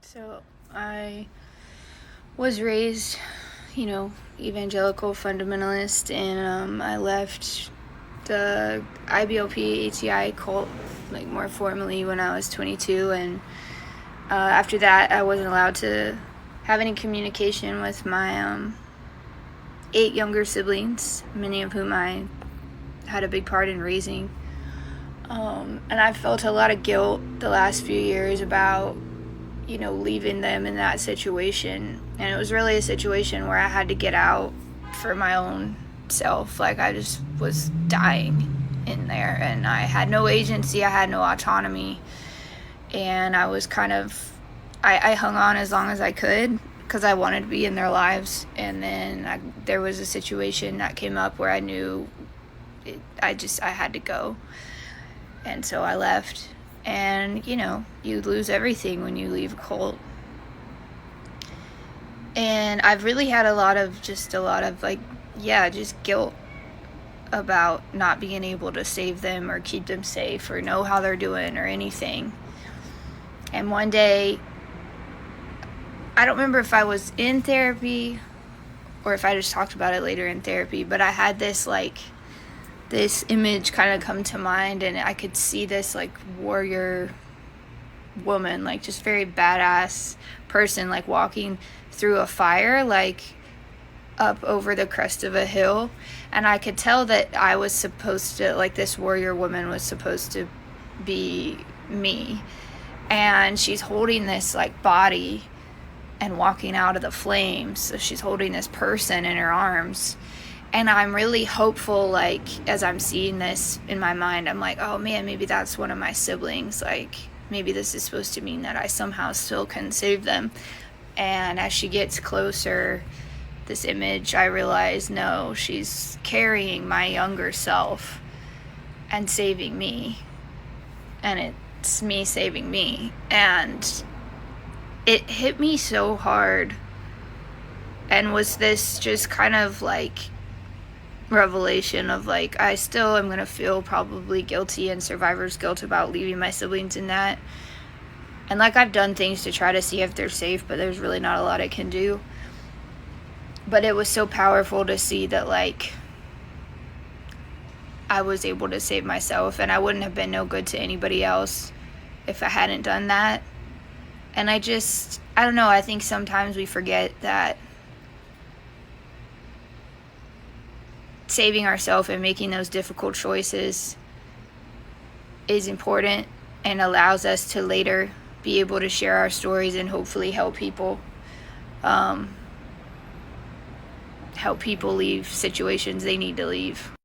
So I was raised, evangelical fundamentalist, and I left the iblp ATI cult, like more formally, when I was 22, and after that I wasn't allowed to have any communication with my 8 younger siblings, many of whom I had a big part in raising. And I've felt a lot of guilt the last few years about leaving them in that situation. And it was really a situation where I had to get out for my own self. Like, I just was dying in there, and I had no agency, I had no autonomy, and I was I hung on as long as I could because I wanted to be in their lives. And then there was a situation that came up where I knew I had to go. And so I left. And, you lose everything when you leave a cult. And I've really had a lot of guilt about not being able to save them or keep them safe or know how they're doing or anything. And one day, I don't remember if I was in therapy or if I just talked about it later in therapy, but I had this image kind of come to mind, and I could see this warrior woman, just very badass person, walking through a fire, up over the crest of a hill. And I could tell that I was supposed to, this warrior woman was supposed to be me. And she's holding this body and walking out of the flames. So she's holding this person in her arms. And I'm really hopeful, as I'm seeing this in my mind, I'm like, oh man, maybe that's one of my siblings. Maybe this is supposed to mean that I somehow still can save them. And as she gets closer, this image, I realize, no, she's carrying my younger self and saving me. And it's me saving me. And it hit me so hard, and was this just kind of revelation of I still am gonna feel probably guilty and survivor's guilt about leaving my siblings in that. And I've done things to try to see if they're safe, but there's really not a lot I can do. But it was so powerful to see that I was able to save myself, and I wouldn't have been no good to anybody else if I hadn't done that. And I don't know, I think sometimes we forget that saving ourselves and making those difficult choices is important and allows us to later be able to share our stories and hopefully help people leave situations they need to leave.